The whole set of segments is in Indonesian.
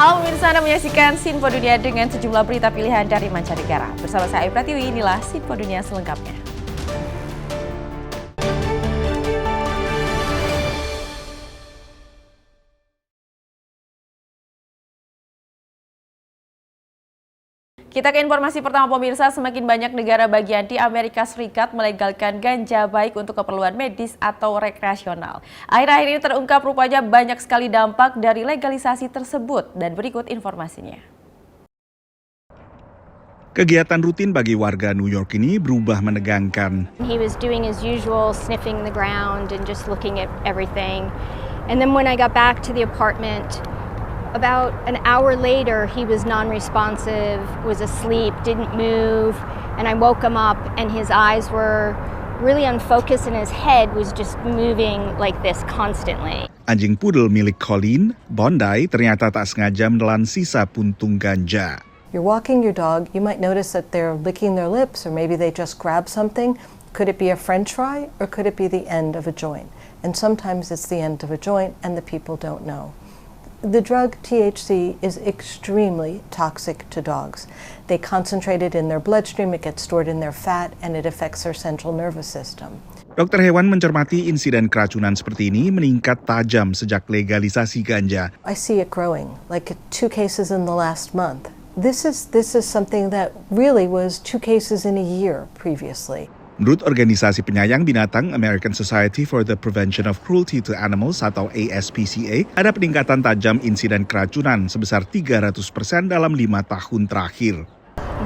Halo pemirsa, Anda menyaksikan Sinpo Dunia dengan sejumlah berita pilihan dari mancanegara. Bersama saya Ayu Pratiwi, inilah Sinpo Dunia selengkapnya. Kita ke informasi pertama pemirsa, semakin banyak negara bagian di Amerika Serikat melegalkan ganja baik untuk keperluan medis atau rekreasional. Akhir-akhir ini terungkap rupanya banyak sekali dampak dari legalisasi tersebut dan berikut informasinya. Kegiatan rutin bagi warga New York ini berubah menegangkan. He was doing his usual sniffing the ground and just looking at everything. And then when I got back to the apartment, about an hour later, he was non-responsive, was asleep, didn't move, and I woke him up and his eyes were really unfocused and his head was just moving like this constantly. Anjing pudel milik Colleen, Bondi, ternyata tak sengaja menelan sisa puntung ganja. You're walking your dog, you might notice that they're licking their lips or maybe they just grab something. Could it be a French fry or could it be the end of a joint? And sometimes it's the end of a joint and the people don't know. The drug THC is extremely toxic to dogs. They concentrate it in their bloodstream, it gets stored in their fat, and it affects their central nervous system. Dokter hewan mencermati insiden keracunan seperti ini meningkat tajam sejak legalisasi ganja. I see it growing, like 2 cases in the last month. This is something that really was 2 cases in a year previously. Menurut organisasi penyayang binatang American Society for the Prevention of Cruelty to Animals atau ASPCA, ada peningkatan tajam insiden keracunan sebesar 300% dalam 5 tahun terakhir.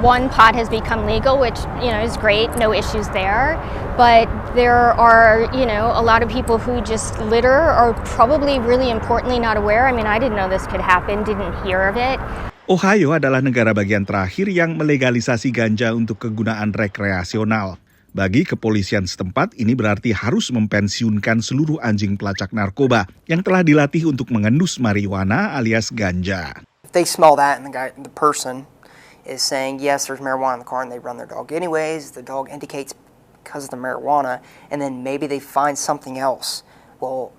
One, pot has become legal, which, is great, no issues there. But there are, a lot of people who just litter or probably really importantly not aware. I mean, I didn't know this could happen, didn't hear of it. Ohio adalah negara bagian terakhir yang melegalisasi ganja untuk kegunaan rekreasional. Bagi kepolisian setempat, ini berarti harus mempensiunkan seluruh anjing pelacak narkoba yang telah dilatih untuk mengendus marijuana alias ganja. If they smell that and the person is saying, yes, there's marijuana in the car and they run their dog anyways, the dog indicates because of the marijuana, and then maybe they find something else. Well,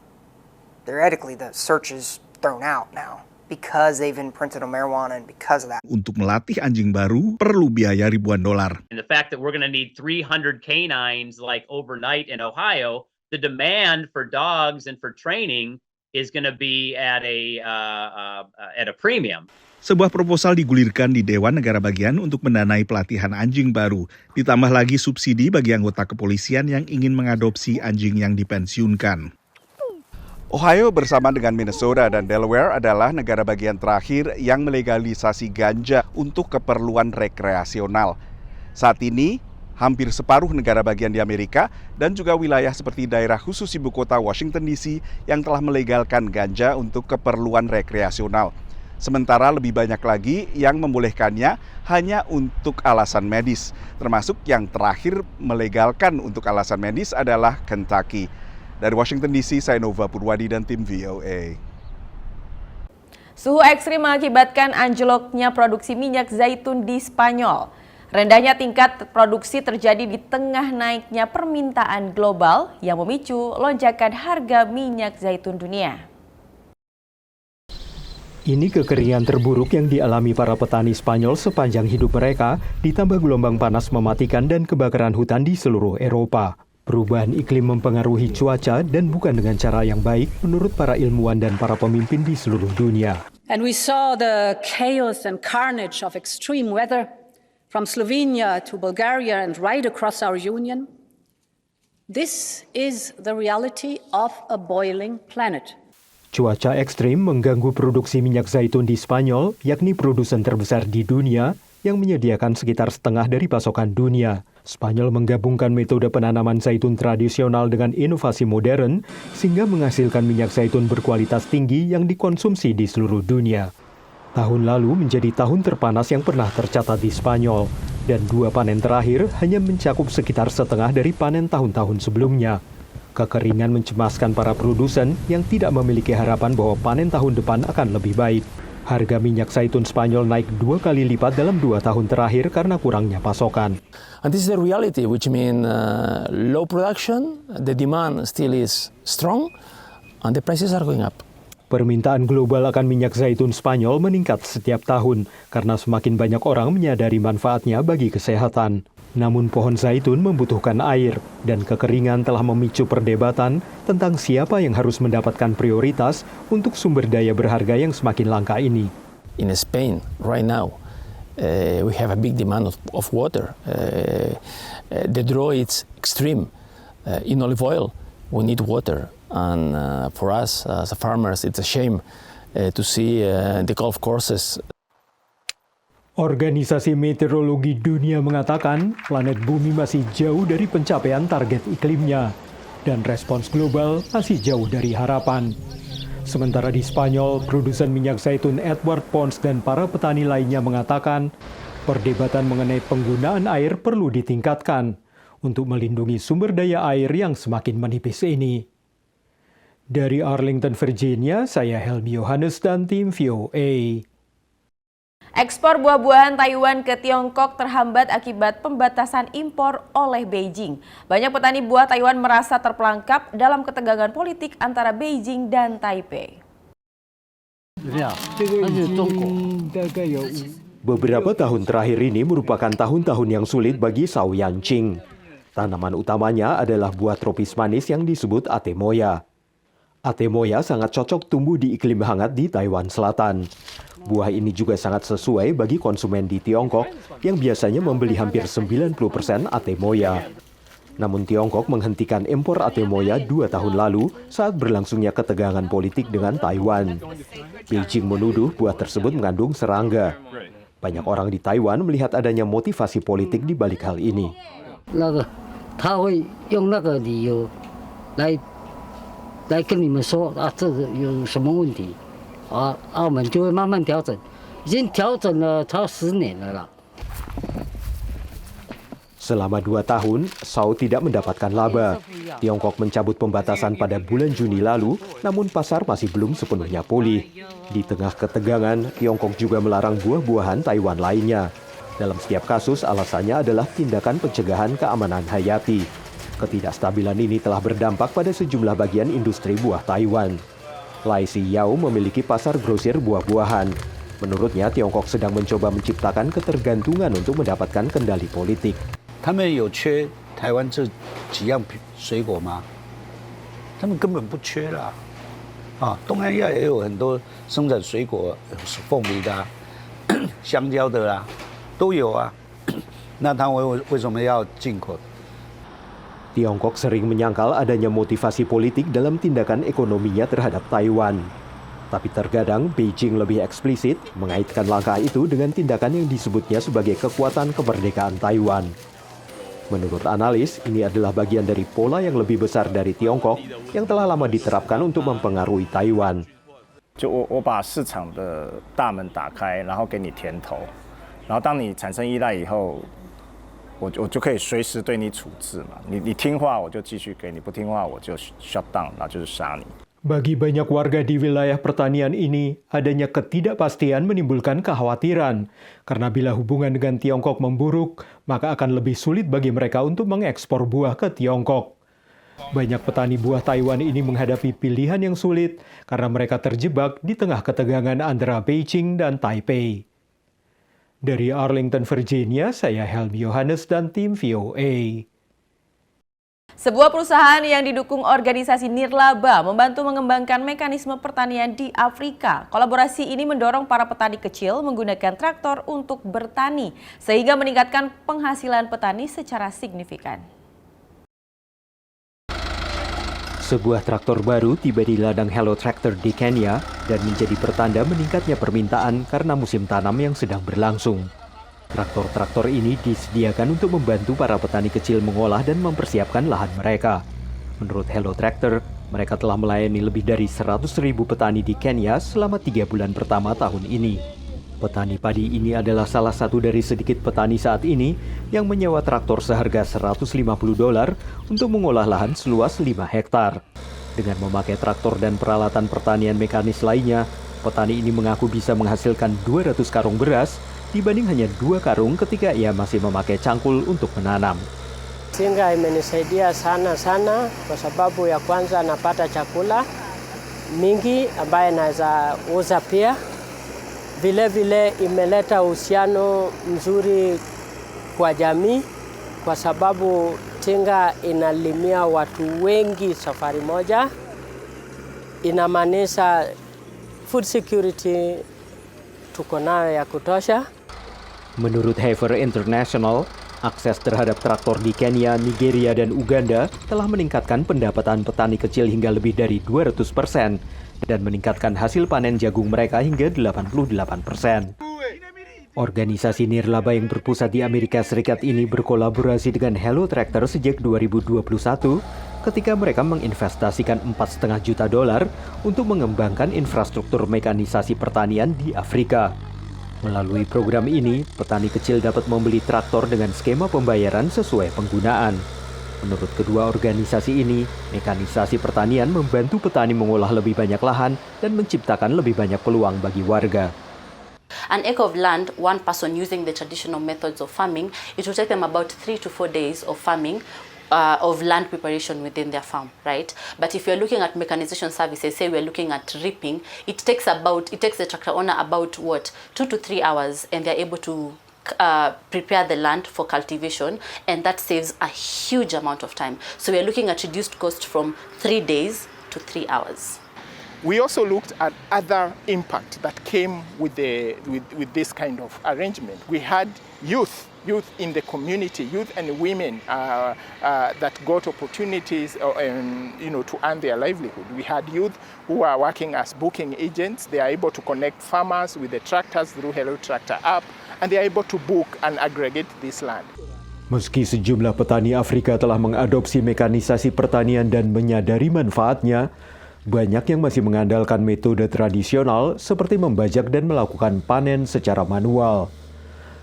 theoretically, the search is thrown out now because they've imprinted on marijuana and because of that. Untuk melatih anjing baru perlu biaya ribuan dolar. And the fact that we're going to need 300 canines like overnight in Ohio, the demand for dogs and for training is going to be at a premium. Sebuah proposal digulirkan di Dewan Negara Bagian untuk mendanai pelatihan anjing baru. Ditambah lagi subsidi bagi anggota kepolisian yang ingin mengadopsi anjing yang dipensiunkan. Ohio bersama dengan Minnesota dan Delaware adalah negara bagian terakhir yang melegalisasi ganja untuk keperluan rekreasional. Saat ini, hampir separuh negara bagian di Amerika dan juga wilayah seperti daerah khusus ibu kota Washington DC yang telah melegalkan ganja untuk keperluan rekreasional. Sementara lebih banyak lagi yang membolehkannya hanya untuk alasan medis. Termasuk yang terakhir melegalkan untuk alasan medis adalah Kentucky. Dari Washington DC, saya Nova Purwadi dan tim VOA. Suhu ekstrim mengakibatkan anjloknya produksi minyak zaitun di Spanyol. Rendahnya tingkat produksi terjadi di tengah naiknya permintaan global yang memicu lonjakan harga minyak zaitun dunia. Ini kekeringan terburuk yang dialami para petani Spanyol sepanjang hidup mereka, ditambah gelombang panas mematikan dan kebakaran hutan di seluruh Eropa. Perubahan iklim mempengaruhi cuaca dan bukan dengan cara yang baik menurut para ilmuwan dan para pemimpin di seluruh dunia. And we saw the chaos and carnage of extreme weather from Slovenia to Bulgaria and right across our union. This is the reality of a boiling planet. Cuaca ekstrim mengganggu produksi minyak zaitun di Spanyol, yakni produsen terbesar di dunia yang menyediakan sekitar setengah dari pasokan dunia. Spanyol menggabungkan metode penanaman zaitun tradisional dengan inovasi modern sehingga menghasilkan minyak zaitun berkualitas tinggi yang dikonsumsi di seluruh dunia. Tahun lalu menjadi tahun terpanas yang pernah tercatat di Spanyol dan 2 panen terakhir hanya mencakup sekitar setengah dari panen tahun-tahun sebelumnya. Kekeringan mencemaskan para produsen yang tidak memiliki harapan bahwa panen tahun depan akan lebih baik. Harga minyak zaitun Spanyol naik 2 kali lipat dalam 2 tahun terakhir karena kurangnya pasokan. And this is the reality, which means low production, the demand still is strong, and the prices are going up. Permintaan global akan minyak zaitun Spanyol meningkat setiap tahun karena semakin banyak orang menyadari manfaatnya bagi kesehatan. Namun pohon zaitun membutuhkan air dan kekeringan telah memicu perdebatan tentang siapa yang harus mendapatkan prioritas untuk sumber daya berharga yang semakin langka ini. In Spain, right now, we have a big demand of water. The drought is extreme. In olive oil, we need water. And for us as farmers, it's a shame to see the golf courses. Organisasi Meteorologi Dunia mengatakan planet Bumi masih jauh dari pencapaian target iklimnya dan respons global masih jauh dari harapan. Sementara di Spanyol, produsen minyak zaitun Edward Pons dan para petani lainnya mengatakan perdebatan mengenai penggunaan air perlu ditingkatkan untuk melindungi sumber daya air yang semakin menipis ini. Dari Arlington, Virginia, saya Helmi Yohanes dan tim VOA. Ekspor buah-buahan Taiwan ke Tiongkok terhambat akibat pembatasan impor oleh Beijing. Banyak petani buah Taiwan merasa terperangkap dalam ketegangan politik antara Beijing dan Taipei. Beberapa tahun terakhir ini merupakan tahun-tahun yang sulit bagi Sao Yanqing. Tanaman utamanya adalah buah tropis manis yang disebut Atemoya. Atemoya sangat cocok tumbuh di iklim hangat di Taiwan Selatan. Buah ini juga sangat sesuai bagi konsumen di Tiongkok yang biasanya membeli hampir 90% Atemoya. Namun Tiongkok menghentikan impor Atemoya 2 tahun lalu saat berlangsungnya ketegangan politik dengan Taiwan. Beijing menuduh buah tersebut mengandung serangga. Banyak orang di Taiwan melihat adanya motivasi politik di balik hal ini. Selama 2 tahun, Sao tidak mendapatkan laba. Tiongkok mencabut pembatasan pada bulan Juni lalu, namun pasar masih belum sepenuhnya pulih. Di tengah ketegangan, Tiongkok juga melarang buah-buahan Taiwan lainnya. Dalam setiap kasus, alasannya adalah tindakan pencegahan keamanan hayati. Ketidakstabilan ini telah berdampak pada sejumlah bagian industri buah Taiwan. Lai Siyao memiliki pasar grosir buah-buahan. Menurutnya, Tiongkok sedang mencoba menciptakan ketergantungan untuk mendapatkan kendali politik. 他们有缺台湾这几样水果吗？他们根本不缺啦。东南亚也有很多生产水果，凤梨的、香蕉的啦，都有啊。那他们为什么要进口？ Tiongkok sering menyangkal adanya motivasi politik dalam tindakan ekonominya terhadap Taiwan. Tapi terkadang Beijing lebih eksplisit mengaitkan langkah itu dengan tindakan yang disebutnya sebagai kekuatan kemerdekaan Taiwan. Menurut analis, ini adalah bagian dari pola yang lebih besar dari Tiongkok yang telah lama diterapkan untuk mempengaruhi Taiwan. 我把市场的大门打开，然后给你甜头，然后当你产生依赖以后，我就可以随时对你处置嘛。你听话我就继续给你，不听话我就 shut down， 然后就是杀你。 Bagi banyak warga di wilayah pertanian ini, adanya ketidakpastian menimbulkan kekhawatiran. Karena bila hubungan dengan Tiongkok memburuk, maka akan lebih sulit bagi mereka untuk mengekspor buah ke Tiongkok. Banyak petani buah Taiwan ini menghadapi pilihan yang sulit karena mereka terjebak di tengah ketegangan antara Beijing dan Taipei. Dari Arlington, Virginia, saya Helmi Yohanes dan tim VOA. Sebuah perusahaan yang didukung organisasi Nirlaba membantu mengembangkan mekanisme pertanian di Afrika. Kolaborasi ini mendorong para petani kecil menggunakan traktor untuk bertani, sehingga meningkatkan penghasilan petani secara signifikan. Sebuah traktor baru tiba di ladang Hello Tractor di Kenya dan menjadi pertanda meningkatnya permintaan karena musim tanam yang sedang berlangsung. Traktor-traktor ini disediakan untuk membantu para petani kecil mengolah dan mempersiapkan lahan mereka. Menurut Hello Tractor, mereka telah melayani lebih dari 100.000 petani di Kenya selama 3 bulan pertama tahun ini. Petani padi ini adalah salah satu dari sedikit petani saat ini yang menyewa traktor seharga $150 untuk mengolah lahan seluas 5 hektar. Dengan memakai traktor dan peralatan pertanian mekanis lainnya, petani ini mengaku bisa menghasilkan 200 karung beras dibanding hanya 2 karung ketika ia masih memakai cangkul untuk menanam. Singa imenisaidia sana kwa sababu ya kwanza napata chakula mingi ambayo inaweza uza pia. Vile vile imeleta uhusiano mzuri kwa jamii kwa sababu tinga inalimia watu wengi safari moja. Inamaanisha food security tuko nayo ya kutosha. Menurut Heifer International, akses terhadap traktor di Kenya, Nigeria, dan Uganda telah meningkatkan pendapatan petani kecil hingga lebih dari 200% dan meningkatkan hasil panen jagung mereka hingga 88%. Organisasi nirlaba yang berpusat di Amerika Serikat ini berkolaborasi dengan Hello Tractor sejak 2021 ketika mereka menginvestasikan $4,5 juta untuk mengembangkan infrastruktur mekanisasi pertanian di Afrika. Melalui program ini, petani kecil dapat membeli traktor dengan skema pembayaran sesuai penggunaan. Menurut kedua organisasi ini, mekanisasi pertanian membantu petani mengolah lebih banyak lahan dan menciptakan lebih banyak peluang bagi warga. An acre of land, one person using the traditional methods of farming, it will take them about 3 to 4 days of farming, of land preparation within their farm, right? But if you're looking at mechanization services, say we're looking at reaping, it takes the tractor owner about 2 to 3 hours, and they're able to prepare the land for cultivation, and that saves a huge amount of time. So we're looking at reduced cost from 3 days to 3 hours. We also looked at other impact that came with this kind of arrangement. We had youth in the community, youth and women that got opportunities to earn their livelihood. We had youth who are working as booking agents. They are able to connect farmers with the tractors through Hello Tractor app, and they are able to book and aggregate this land. Meski sejumlah petani Afrika telah mengadopsi mekanisasi pertanian dan menyadari manfaatnya, banyak yang masih mengandalkan metode tradisional seperti membajak dan melakukan panen secara manual.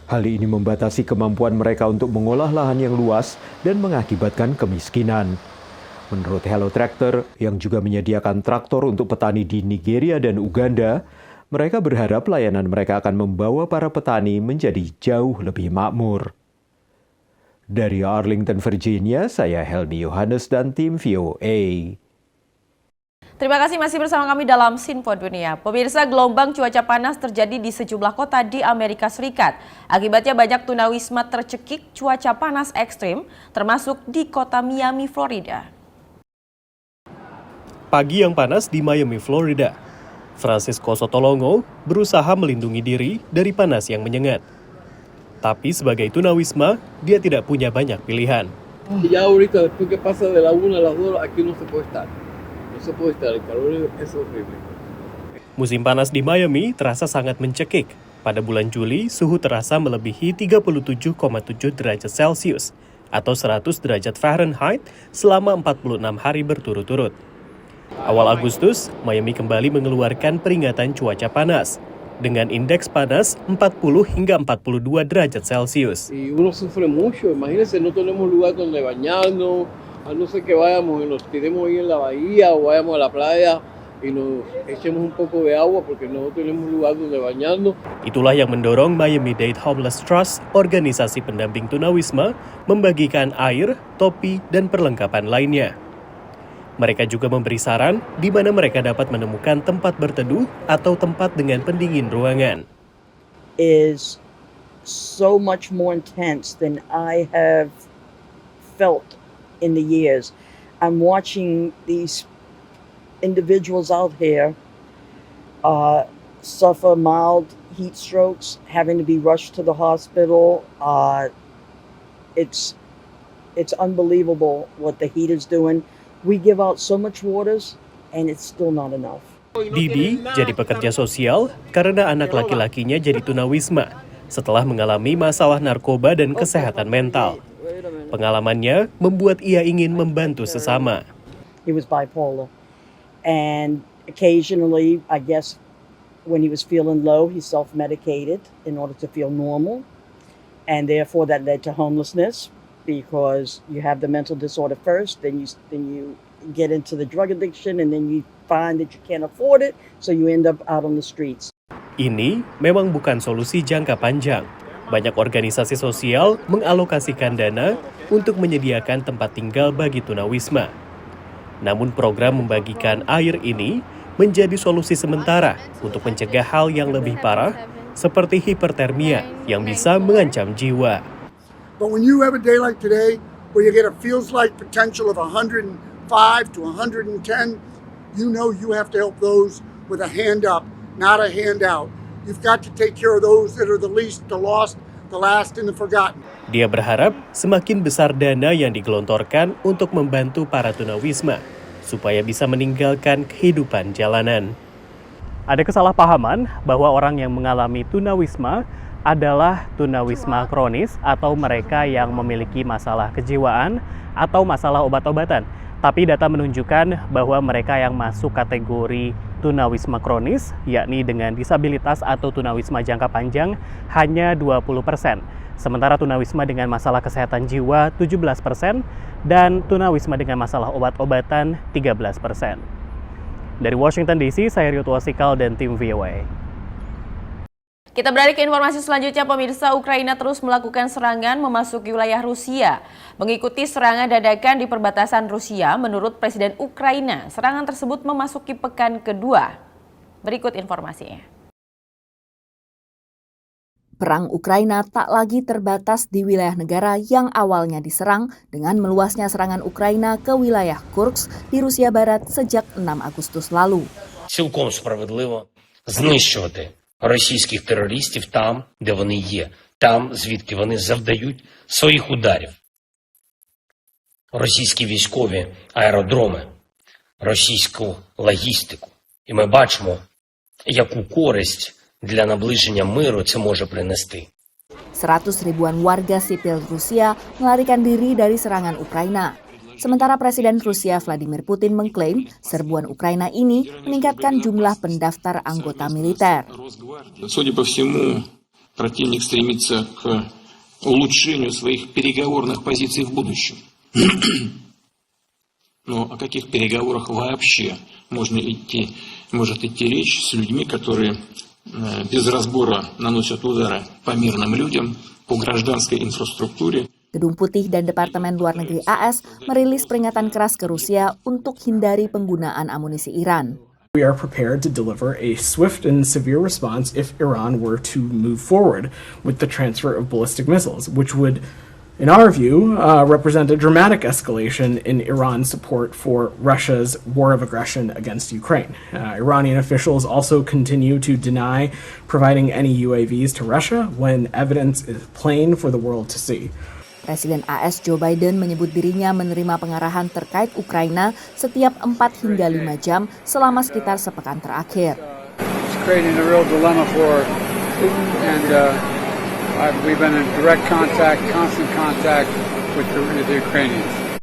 Hal ini membatasi kemampuan mereka untuk mengolah lahan yang luas dan mengakibatkan kemiskinan. Menurut Hello Tractor, yang juga menyediakan traktor untuk petani di Nigeria dan Uganda, mereka berharap layanan mereka akan membawa para petani menjadi jauh lebih makmur. Dari Arlington, Virginia, saya Helmi Yohanes dan tim VOA. Terima kasih masih bersama kami dalam Sinpo Dunia. Pemirsa, gelombang cuaca panas terjadi di sejumlah kota di Amerika Serikat. Akibatnya banyak tunawisma tercekik cuaca panas ekstrim, termasuk di kota Miami, Florida. Pagi yang panas di Miami, Florida. Francisco Sotolongo berusaha melindungi diri dari panas yang menyengat. Tapi sebagai tunawisma, dia tidak punya banyak pilihan. Ya ahorita después que pasa de la 1 a las 2 aquí no se puede estar. Musim panas di Miami terasa sangat mencekik. Pada bulan Juli, suhu terasa melebihi 37,7 derajat Celcius atau 100 derajat Fahrenheit selama 46 hari berturut-turut. Awal Agustus, Miami kembali mengeluarkan peringatan cuaca panas dengan indeks panas 40 hingga 42 derajat Celcius. Uno sufre mucho. Imagínense, no tenemos lugar donde bañarnos. A no ser que vayamos y nos tiremos ahí en la bahía o vayamos a la playa y nos echemos un poco de agua porque no tenemos lugar donde bañarnos. Itulah yang mendorong Miami-Dade Homeless Trust, organisasi pendamping tunawisma, membagikan air, topi, dan perlengkapan lainnya. Mereka juga memberi saran di mana mereka dapat menemukan tempat berteduh atau tempat dengan pendingin ruangan. Is so much more intense than I have felt in the years. I'm watching these individuals out here suffer mild heat strokes, having to be rushed to the hospital. It's unbelievable what the heat is doing. We give out so much waters and it's still not enough. Didi jadi pekerja sosial karena anak laki-lakinya jadi tunawisma setelah mengalami masalah narkoba dan kesehatan mental. Pengalamannya membuat ia ingin membantu sesama. He was bipolar, and occasionally, I guess, when he was feeling low, he self-medicated in order to feel normal, and therefore that led to homelessness because you have the mental disorder first, then you get into the drug addiction, and then you find that you can't afford it, so you end up out on the streets. Ini memang bukan solusi jangka panjang. Banyak organisasi sosial mengalokasikan dana untuk menyediakan tempat tinggal bagi tunawisma. Namun program membagikan air ini menjadi solusi sementara untuk mencegah hal yang lebih parah seperti hipertermia yang bisa mengancam jiwa. But when you have a day like today, where you get a feels like potential of 105 to 110, you know you have to help those with a hand up, not a handout. You've got to take care of those that are the least, the lost, the last, and the forgotten. Dia berharap semakin besar dana yang digelontorkan untuk membantu para tunawisma, supaya bisa meninggalkan kehidupan jalanan. Ada kesalahpahaman bahwa orang yang mengalami tunawisma adalah tunawisma kronis atau mereka yang memiliki masalah kejiwaan atau masalah obat-obatan. Tapi data menunjukkan bahwa mereka yang masuk kategori tunawisma kronis, yakni dengan disabilitas atau tunawisma jangka panjang, hanya 20%. Sementara tunawisma dengan masalah kesehatan jiwa 17% dan tunawisma dengan masalah obat-obatan 13%. Dari Washington DC, saya Rio Tuasikal dan tim VOA. Kita beralih ke informasi selanjutnya, pemirsa. Ukraina terus melakukan serangan memasuki wilayah Rusia. Mengikuti serangan dadakan di perbatasan Rusia, menurut Presiden Ukraina, serangan tersebut memasuki pekan kedua. Berikut informasinya. Perang Ukraina tak lagi terbatas di wilayah negara yang awalnya diserang dengan meluasnya serangan Ukraina ke wilayah Kursk di Rusia Barat sejak 6 Agustus lalu. Цілком справедливо знищувати російських терористів там, де вони є, там, звідки вони завдають своїх ударів. Російські військові аеродроми, російську логістику. І ми бачимо, яку користь для наближення миру це може принести. 100 ribuan warga sipil Rusia melarikan diri dari serangan Ukraina. Sementara Presiden Rusia Vladimir Putin mengklaim serbuan Ukraina ini meningkatkan jumlah pendaftar anggota militer. Судя по всему, противник стремится к улучшению своих переговорных позиций в будущем. Но о каких переговорах вообще может идти речь с людьми, которые без разбора наносят удары по мирным людям, по гражданской инфраструктуре? Gedung Putih dan Departemen Luar Negeri AS merilis peringatan keras ke Rusia untuk hindari penggunaan amunisi Iran. We are prepared to deliver a swift and severe response if Iran were to move forward with the transfer of ballistic missiles, which would, in our view, represent a dramatic escalation in Iran's support for Russia's war of aggression against Ukraine. Iranian officials also continue to deny providing any UAVs to Russia when evidence is plain for the world to see. Presiden AS Joe Biden menyebut dirinya menerima pengarahan terkait Ukraina setiap 4 hingga 5 jam selama sekitar sepekan terakhir. It's creating a real dilemma for Putin and we've been in direct contact, constant contact with the Ukrainians.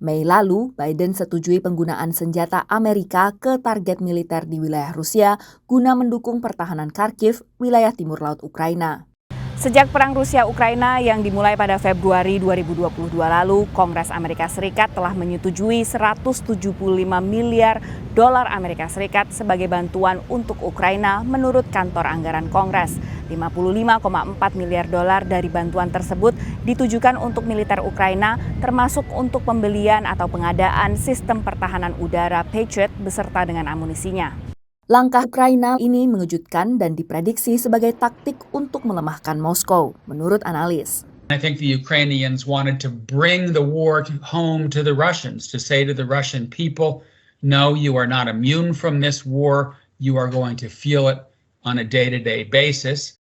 Mei lalu, Biden setujui penggunaan senjata Amerika ke target militer di wilayah Rusia guna mendukung pertahanan Kharkiv, wilayah timur laut Ukraina. Sejak perang Rusia-Ukraina yang dimulai pada Februari 2022 lalu, Kongres Amerika Serikat telah menyetujui 175 miliar dolar Amerika Serikat sebagai bantuan untuk Ukraina menurut kantor anggaran Kongres. 55,4 miliar dolar dari bantuan tersebut ditujukan untuk militer Ukraina, termasuk untuk pembelian atau pengadaan sistem pertahanan udara Patriot beserta dengan amunisinya. Langkah Ukraina ini mengejutkan dan diprediksi sebagai taktik untuk melemahkan Moskow, menurut analis. I think the Ukrainians wanted to bring the war home to the Russians, to say to the Russian people, no, you are not immune from this war, you are going to feel it on a day-to-day basis.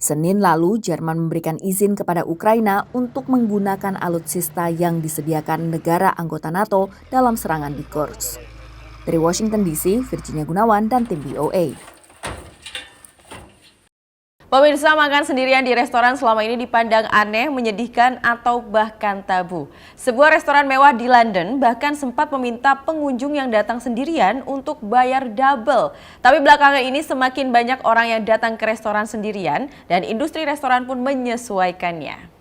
Senin lalu, Jerman memberikan izin kepada Ukraina untuk menggunakan alutsista yang disediakan negara anggota NATO dalam serangan di Kursk. Dari Washington DC, Virginia Gunawan dan tim VOA. Pemirsa, makan sendirian di restoran selama ini dipandang aneh, menyedihkan, atau bahkan tabu. Sebuah restoran mewah di London bahkan sempat meminta pengunjung yang datang sendirian untuk bayar double. Tapi belakangan ini semakin banyak orang yang datang ke restoran sendirian dan industri restoran pun menyesuaikannya.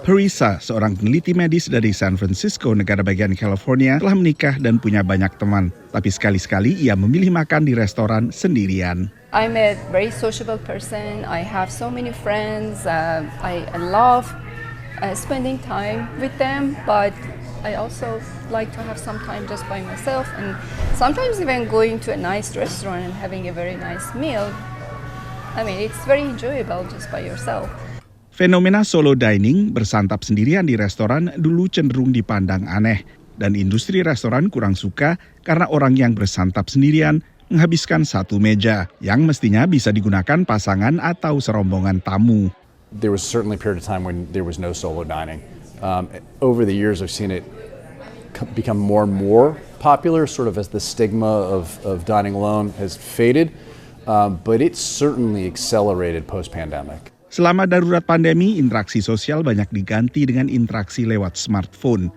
Parisa, seorang peneliti medis dari San Francisco, negara bagian California, telah menikah dan punya banyak teman. Tapi sekali-sekali ia memilih makan di restoran sendirian. I'm a very sociable person. I have so many friends. I love spending time with them. But I also like to have some time just by myself, and sometimes even going to a nice restaurant and having a very nice meal. I mean, it's very enjoyable just by yourself. Fenomena solo dining, bersantap sendirian di restoran, dulu cenderung dipandang aneh. Dan industri restoran kurang suka karena orang yang bersantap sendirian menghabiskan satu meja yang mestinya bisa digunakan pasangan atau serombongan tamu. There was certainly a period of time when there was no solo dining. Over the years, I've seen it become more and more popular, sort of as the stigma of dining alone has faded, but it's certainly accelerated post-pandemic. Selama darurat pandemi, interaksi sosial banyak diganti dengan interaksi lewat smartphone.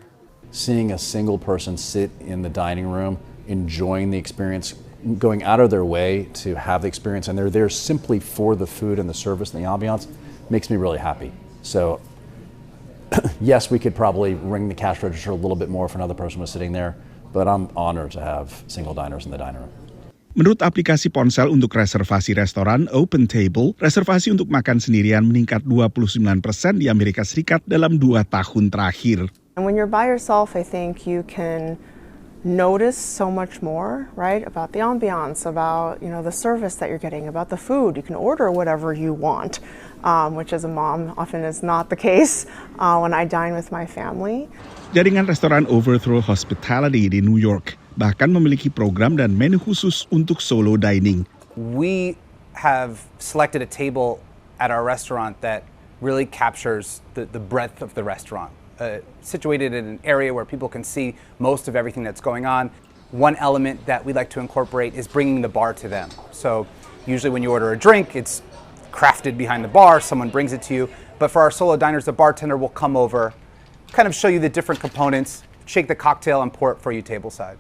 Seeing a single person sit in the dining room, enjoying the experience, going out of their way to have the experience, and they're there simply for the food and the service and the ambiance, makes me really happy. So, yes, we could probably ring the cash register a little bit more if another person was sitting there, but I'm honored to have single diners in the dining room. Menurut aplikasi ponsel untuk reservasi restoran OpenTable, reservasi untuk makan sendirian meningkat 29% di Amerika Serikat dalam 2 tahun terakhir. And when you're by yourself, I think you can notice so much more, right? About the ambiance, about, the service that you're getting, about the food. You can order whatever you want, which as a mom often is not the case when I dine with my family. Jaringan restoran Overthrow Hospitality di New York bahkan memiliki program dan menu khusus untuk solo dining. We have selected a table at our restaurant that really captures the breadth of the restaurant. Situated in an area where people can see most of everything that's going on. One element that we like to incorporate is bringing the bar to them. So usually when you order a drink, it's crafted behind the bar, someone brings it to you. But for our solo diners, the bartender will come over, kind of show you the different components, shake the cocktail and pour it for you tableside.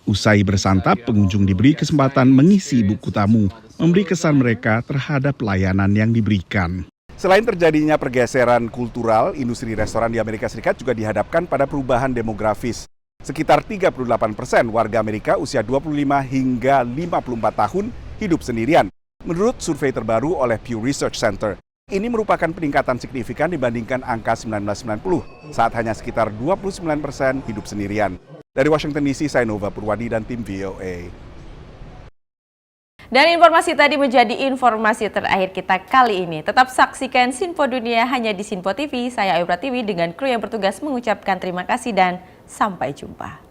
Usai bersantap, pengunjung diberi kesempatan mengisi buku tamu, memberi kesan mereka terhadap layanan yang diberikan. Selain terjadinya pergeseran kultural, industri restoran di Amerika Serikat juga dihadapkan pada perubahan demografis. Sekitar 38% warga Amerika usia 25 hingga 54 tahun hidup sendirian. Menurut survei terbaru oleh Pew Research Center, ini merupakan peningkatan signifikan dibandingkan angka 1990, saat hanya sekitar 29% hidup sendirian. Dari Washington DC, saya Nova Purwadi dan tim VOA. Dan informasi tadi menjadi informasi terakhir kita kali ini. Tetap saksikan Sinpo Dunia hanya di Sinpo TV. Saya Ayu Pratiwi dengan kru yang bertugas mengucapkan terima kasih dan sampai jumpa.